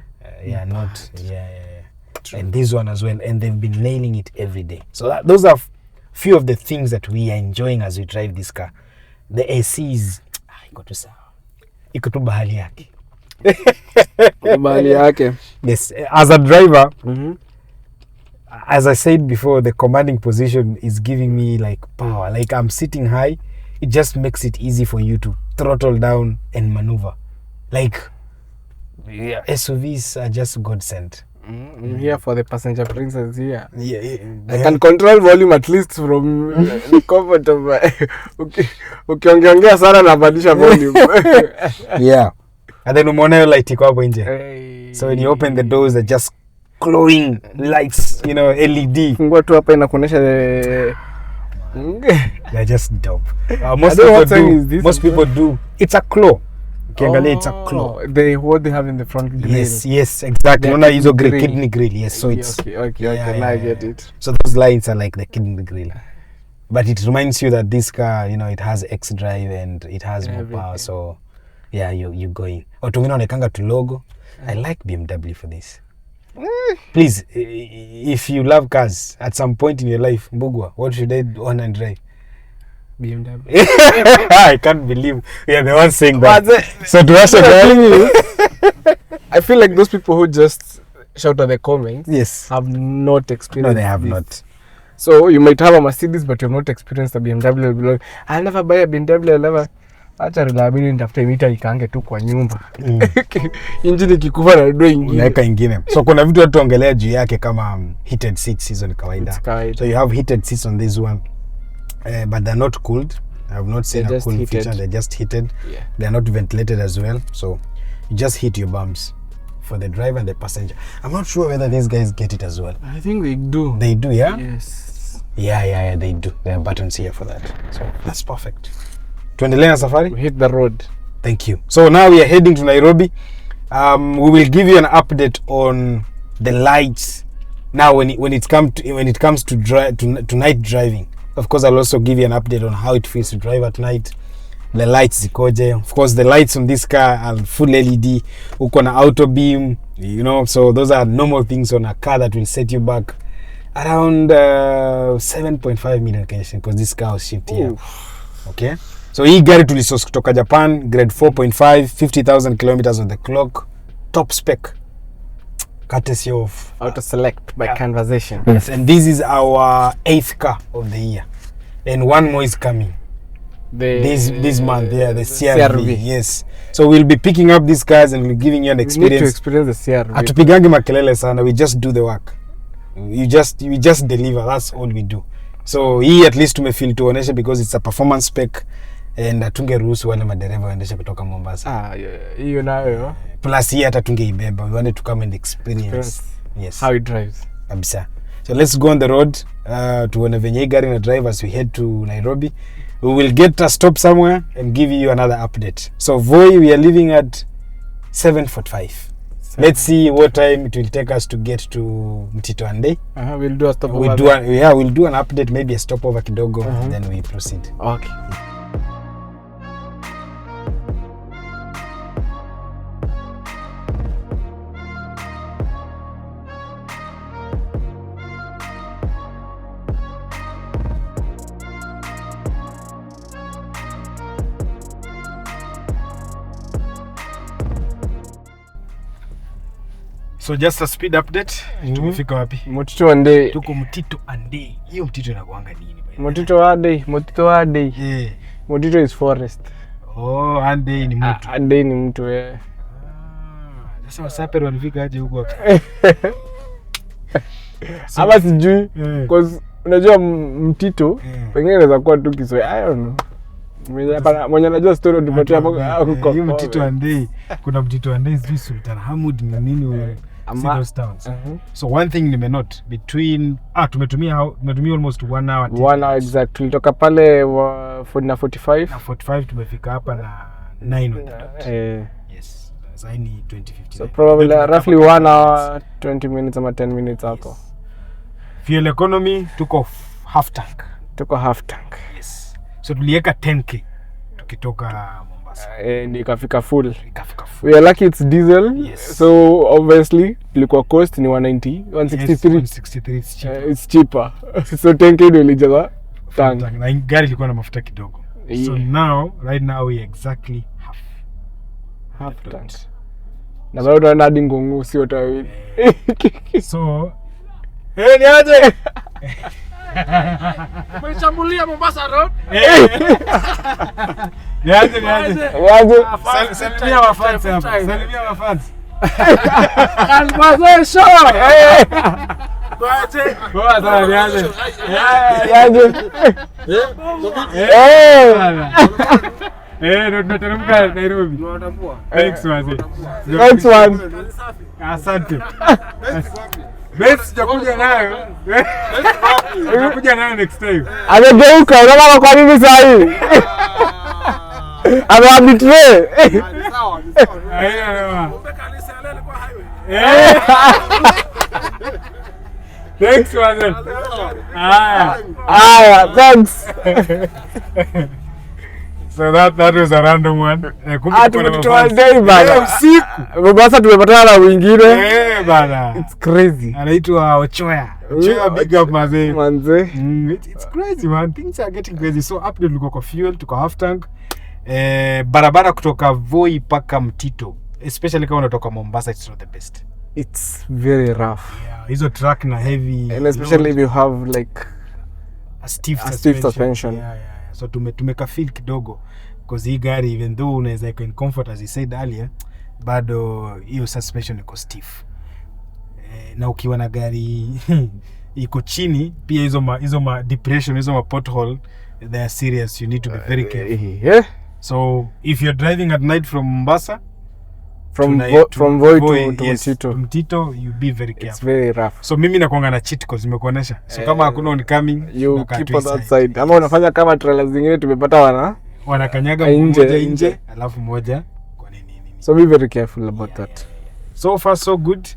True. And this one as well, and they've been nailing it every day. So those are few of the things that we are enjoying as we drive this car. The AC is iko tu bahali yake. Bahali yake. Yes, as a driver, as I said before, the commanding position is giving me like power. Like I'm sitting high, it just makes it easy for you to throttle down and maneuver. Like SUVs are just godsend. I'm here for the passenger princess here. I can control volume at least from the comfort of ukiongea sana nabadilisha volume. And then umeona light iko hapo nje. So when you open the doors, they're just glowing lights, LED. Fungua tu hapa inakuonesha they're just dope. Most people do. It's a claw. It's a claw. What they have in the front grill. Yes, exactly. Unaona hizo kidney grill. Yes, so it's okay. I get it. So those lines are like the kidney grill. But it reminds you that this car, it has X drive and it has more power. So you're going. Tungina onekanga tu logo. I like BMW for this. Please, if you love cars at some point in your life, Mbugwa, what should I own and drive? BMW. I can't believe we are the ones saying that. So to us, I feel like those people who just shout at the comments have not experienced. No, they have not. So you might have a Mercedes, but you have not experienced a BMW. I'll never buy a BMW. I'll never. Acha reliability nitafuta mita ikaange tu kwa nyumba. Injini kikufa na ndio ingine. Naweka ingine. So kuna vitu watu ongelea juu yake kama heated seats, hizo ni kawaida. So you have heated seats on this one. But they're not cooled. I have not seen a cool feature. They're just heated. They're not ventilated as well. So you just hit your bumps for the driver and the passenger. I'm not sure whether these guys get it as well. I think they do. They do, yeah? Yes. Yeah, they do. There are buttons here for that. So that's perfect. Tuendelee na safari? We hit the road. Thank you. So now we are heading to Nairobi. We will give you an update on the lights. Now when it comes to night driving. Of course, I'll also give you an update on how it feels to drive at night. The lights zikoje. Of course, the lights on this car are full LED. Uko na auto beam, so those are normal things on a car that will set you back around 7.5 million Kenyan, because this car was shipped here. Okay? So hii gari tulisource kutoka Japan, grade 4.5, 50,000 kilometers on the clock, top spec. courtesy of AutoSelect by Conversation. Yes, and this is our 8th car of the year, and one more is coming this month. Yeah, the CRV. Yes, so we'll be picking up these cars and we're giving you an experience. We need to experience the CRV. Atupigangi makelele sana, we just do the work. We just deliver. That's all we do. So hii at least tumefeel tuoneshe because it's a performance spec and atungeruhusu wale madereva waendeshe kutoka Mombasa. Hiyo nayo. Plus hii hata tungeibeba. We wanted to come and experience. Yes. How it drives. Kabisa. So let's go on the road. Tuone venye gari na drive as we head to Nairobi. We will get a stop somewhere and give you another update. So Voi, we are leaving at 7:45. Let's see what time it will take us to get to Mtito Ande. We'll do a stopover. We'll do an update, maybe a stopover kidogo, and then we proceed. Okay. So just a speed update. Tumefika wapi? Mtito Ande. Tuko Mtito Ande. Hiyo Mtito inakuanga nini? Mtito Ande. Yeah. Mtito is forest. Oh, Ande ni mtu. Ande ni mtu eh. Sasa wasaperi walifika aje huko? Ama sijui because unajua Mtito pengine inaweza kuwa tu Kiswahili. I don't know. Mwenye anajua story tupatie hapo huko. Hiyo Mtito Ande. Kuna Mtito Ande sijui Sultan Hamud ni nini those towns. So one thing nimenote between tumetumia almost 1 hour. 1 hour exact. Tulitoka pale 45. Na 45 tumefika hapa na 9 on the dot. Yes. Sasa ni 20:59. So probably roughly 1 hour 20 minutes ama 10 minutes hapo. Yes. Fuel economy tuko half tank. Yes. So tuliweka 10k tukitoka Mombasa. And ikafika full. We are lucky it's diesel. Yes. So obviously ilikuwa cost ni 190, 163. Yes, 163 it's cheaper. It's cheaper. So 10k ndio ilijaza tank. Na gari ilikuwa na mafuta kidogo. Yeah. So right now we exactly half tank. Na bado tunaenda hadi Ngungu sio tawili. So ni aje? Umeshambulia Mombasa road. Niaje. Salimia wafans hapa. Conversation. Niaje. Ndio tunateremka Nairobi. Thanks man. Asante. Best sijakuja nayo. Nitakuja nayo next time. Amegeuka, unaona kwa nini sasa hii? Amebetray. Sawa. Thanks man. Thanks. So that was a random one. Tumetoa day bana. Usiku. Mombasa tumepatana na wengine. Bana. It's crazy. Anaitwa Ochoya. Big up manze. It's crazy man. Things are getting crazy. So update tuliko kwa fuel, tuko half tank. Barabara kutoka Voi paka Mtito. Especially kama unatoka Mombasa, it's not the best. It's very rough. Yeah, hizo truck na heavy. And especially if you have like a stiff suspension. Yeah. So tumeka feel kidogo because hii gari even though unaweza iko in comfort as I said earlier, bado hiyo suspension iko stiff. Na ukiwa na gari iko chini pia hizo ma depression, hizo ma pothole, they are serious. You need to be very careful. Yeah. So if you're driving at night from Mombasa from Voi to Mtito, you be very careful. It's very rough. So mimi nakuanga na cheat cause nimekuonesha. So kama hakuna oncoming, you keep on that side. Ama unafanya kama trailers zingine tumepata wanakanyaga nje alafu moja kwa nini. So be very careful about that. So far so good.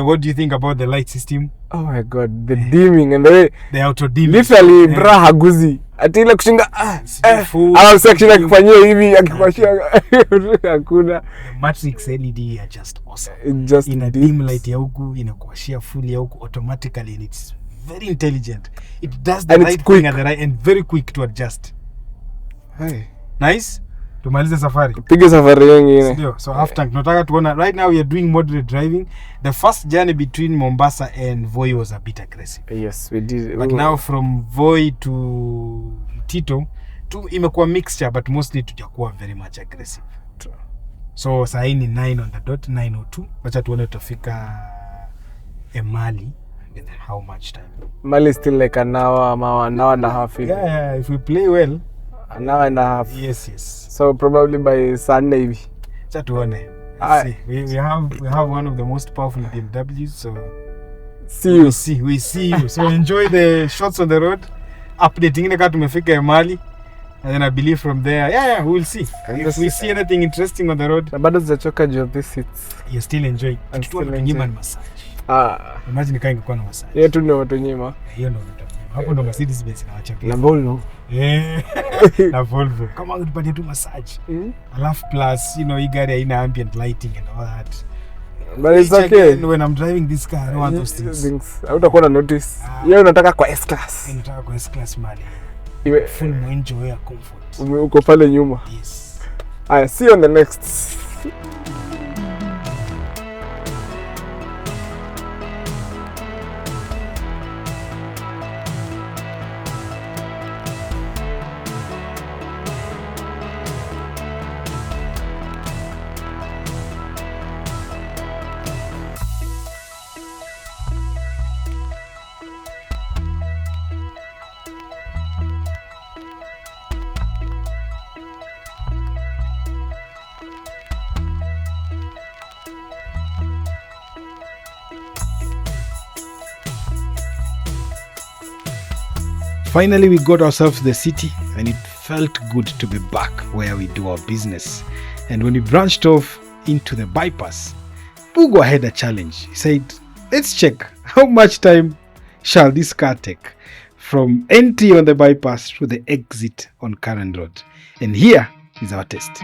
What do you think about the light system? Oh my god, the dimming and the auto dimming. Literally bra haguzi. Ati ile kushinga au section akifanyia hivi akikwashia hakuna. The matrix LED are just awesome. It just ina dim light ya huku, inakuashia full ya huku automatically and it's very intelligent. It does the right thing at the right and very quick to adjust. Hey. Nice. tumalize safari. Tupige safari nyingine. Ndio. So after tunataka tuona, right now we are doing moderate driving. The first journey between Mombasa and Voi was a bit aggressive. Yes, we did. But now from Voi to Tito imekuwa mixture, but mostly tujakuwa very much aggressive. So saa hii ni 9 on the dot, 9:02. Wacha tuone tutafika Emali with how much time. Mali still like an hour and a half. Yeah, if we play well, an hour and a half. Yes. So probably by Sunday hivi. Wacha tuone. We have one of the most powerful BMWs, so we see you. So enjoy the shots on the road. Update ingine kama tumefika Emali. And then I believe from there, we will see. If we see anything interesting on the road. Na bado zachoka juu of this seats. You're still enjoying. Tukinyima massage. Imagine kama ingekuwa na massage. Hiyo tu ndio watu nyima. Hiyo ndio watu. Hapo ndo Mercedes Benz inawachapia. Na Volvo. Na Volvo. Kama ungetupatia tu massage. Alafu plus, hii gari haina ambient lighting and all that. But it's okay. When I'm driving this car, I don't want those things. Hautakuwa na notice. Yeye unataka kwa S-Class. Unataka kwa S-Class mali. Full enjoy your comfort. Uko pale nyuma. Yes. I see you on the next. Finally, we got ourselves to the city, and it felt good to be back where we do our business. And when we branched off into the bypass, Bugo had a challenge. He said, let's check how much time shall this car take from entry on the bypass to the exit on Karen Road. And here is our test.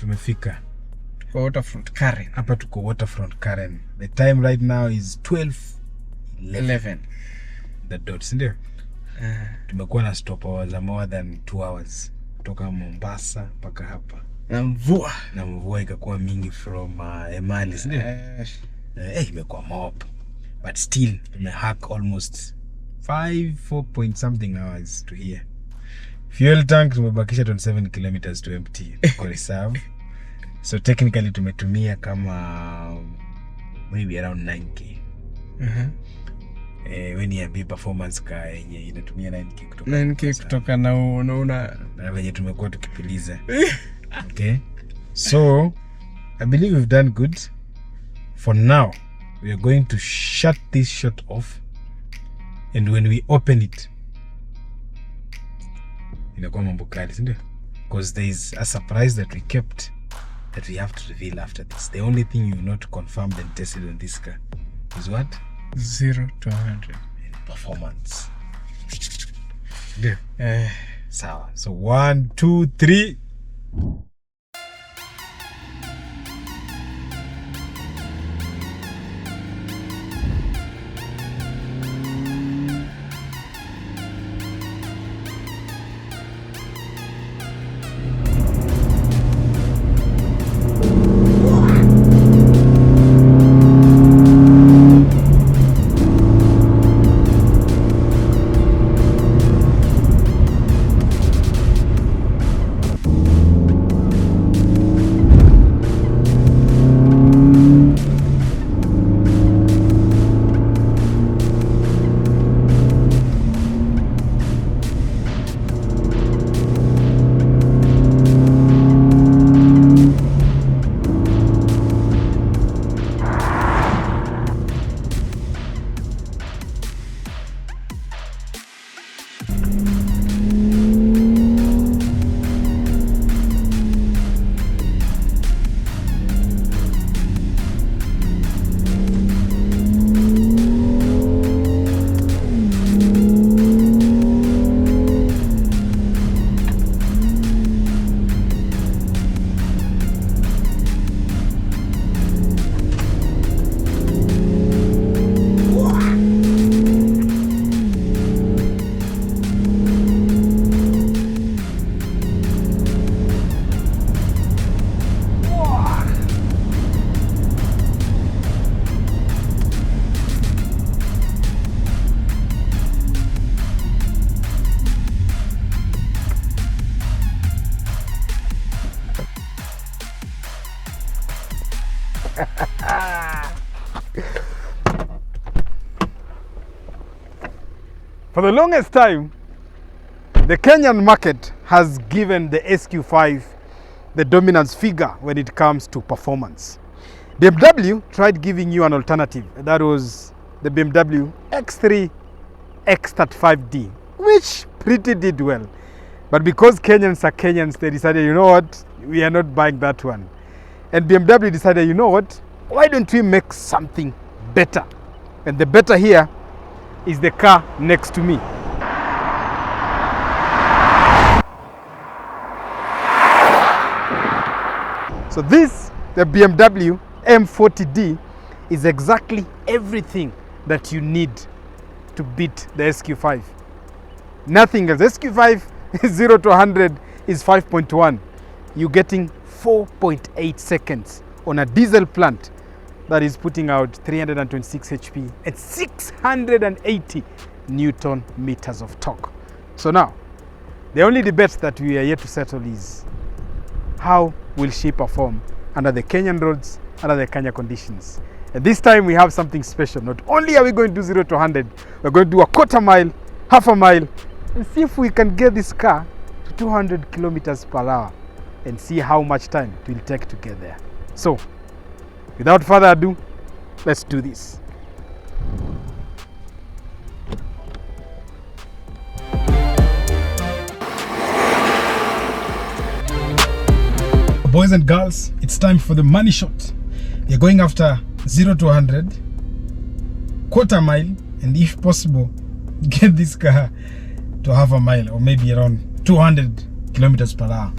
tumefika. Tuko Waterfront Karen. Hapa tuko Waterfront Karen. The time right now is 12:11. The dots, ndio. Tumekuwa na stopover za more than 2 hours kutoka Mombasa mpaka hapa. Na mvua ikakuwa mingi from Emali, ndio. Imekuwa mob. But still tumehack almost 4 point something hours to here. Fuel tank tumebakisha 27 kilometers to empty for reserve. So technically tumetumia kama maybe around 9k. When you have performance car yenye inatumia 9k kutoka na unaona na venye tumekuwa tukipiliza. Okay. So I believe we've done good. For now, we are going to shut this shot off, and when we open it, inakuwa mambo kali, sindio? Because there is a surprise that we kept that we have to reveal after this. The only thing you not confirmed and tested on this car is what? 0 to 100 performance. Yeah. Sawa. So 1, 2, 3. For the longest time, the Kenyan market has given the SQ5 the dominance figure when it comes to performance. BMW tried giving you an alternative. That was the BMW X3 X35D, which pretty did well. But because Kenyans are Kenyans, they decided, you know what, we are not buying that one. And BMW decided, you know what, why don't we make something better? And the better here is the car next to me. So this, the BMW M40d, is exactly everything that you need to beat the SQ5. Nothing else. SQ5 0 to 100 is 5.1. You're getting 4.8 seconds on a diesel plant that is putting out 326 HP and 680 Newton meters of torque. So now, the only debate that we are yet to settle is how will she perform under the Kenyan roads, under the Kenya conditions. And this time we have something special. Not only are we going to do 0 to 100, we're going to do a quarter mile, half a mile, and see if we can get this car to 200 kilometers per hour and see how much time it will take to get there. So, without further ado, let's do this. Boys and girls, it's time for the money shot. You're going after 0 to 100, quarter mile, and if possible, get this car to half a mile or maybe around 200 kilometers per hour.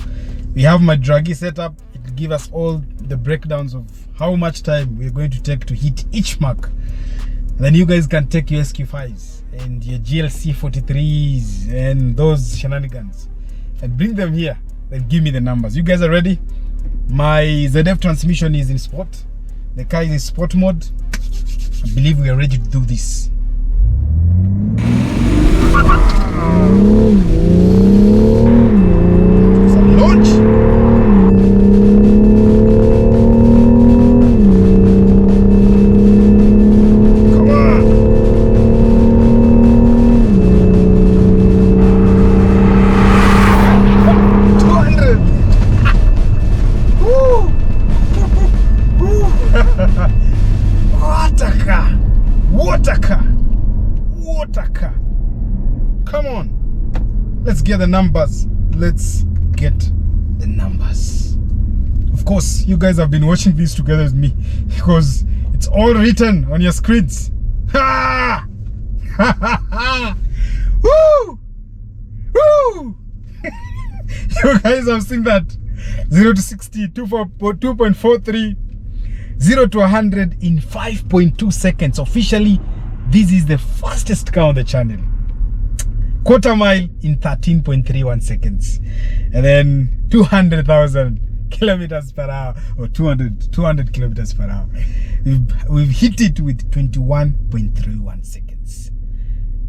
We have my draggy set up. It give us all the breakdowns of how much time we're going to take to hit each mark. Then you guys can take your SQ5s and your GLC 43s and those shenanigans and bring them here. Then give me the numbers. You guys are ready? My ZF transmission is in sport. The car is in sport mode. I believe we are ready to do this. Some launch. Come on. Water car. Come on. Let's get the numbers. Let's get the numbers. Of course, you guys have been watching this together with me because it's all written on your screens. Ha! Woo! Woo! You guys have seen that. 0 to 60, 2.43. 0 to 100 in 5.2 seconds. Officially, this is the fastest car on the channel. Quarter mile in 13.31 seconds. And then 200,000 kilometers per hour, or 200 kilometers per hour. We've hit it with 21.31 seconds.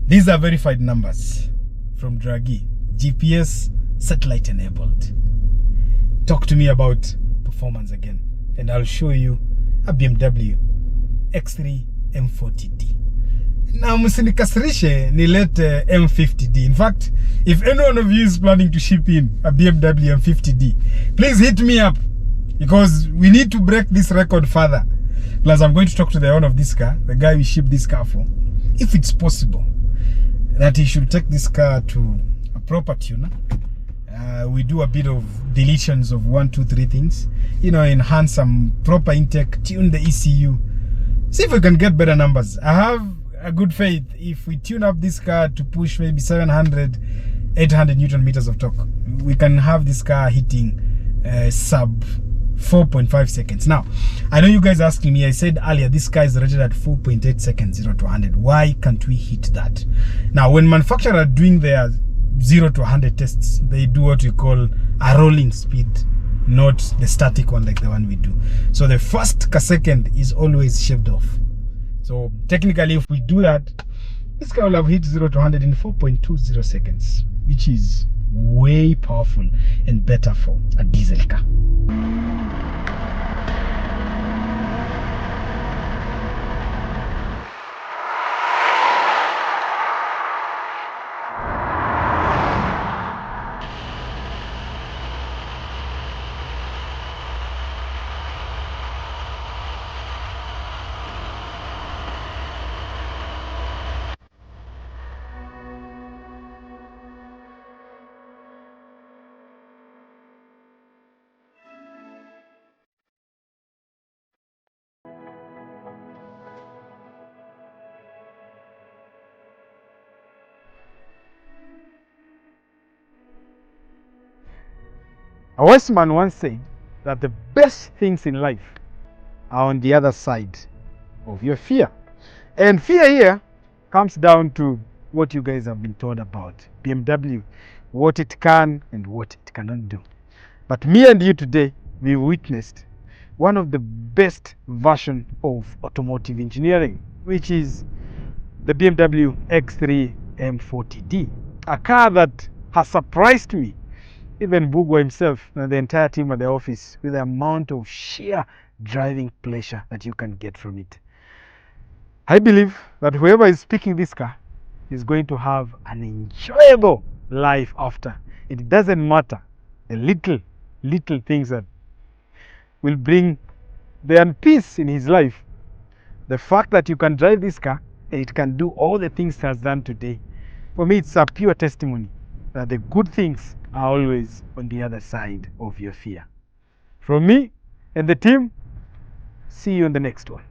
These are verified numbers from Draghi. GPS satellite enabled. Talk to me about performance again, and I'll show you a BMW X3 M40d. Now msinikasirishe nilete M50d. In fact, if any one of you is planning to ship in a BMW M50d, please hit me up because we need to break this record further. Plus, I'm going to talk to the owner of this car, the guy we ship this car for, if it's possible that he should take this car to a proper tuner. We do a bit of deletions of 1, 2, 3 things, you know, enhance some proper intake, tune the ECU, see if we can get better numbers. I have a good faith if we tune up this car to push maybe 700, 800 Newton meters of torque, we can have this car hitting sub 4.5 seconds. Now, I know you guys are asking me, I said earlier, this car is rated at 4.8 seconds, 0 to 100. Why can't we hit that? Now, when manufacturers are doing their 0 to 100 tests, they do what we call a rolling speed, not the static one like the one we do. So the first second is always shaved off. So technically, if we do that, this car will have hit 0 to 100 in 4.20 seconds, which is way powerful and better for a diesel car. A wise man once said that the best things in life are on the other side of your fear. And fear here comes down to what you guys have been told about BMW, what it can and what it cannot do. But me and you today, we witnessed one of the best version of automotive engineering, which is the BMW X3 M40d, a car that has surprised me, even Bugwa himself and the entire team at the office, with the amount of sheer driving pleasure that you can get from it. I believe that whoever is picking this car is going to have an enjoyable life after. It doesn't matter the little things that will bring the peace in his life. The fact that you can drive this car and it can do all the things it has done today, for me it's a pure testimony that the good things are always on the other side of your fear. From me and the team, see you in the next one.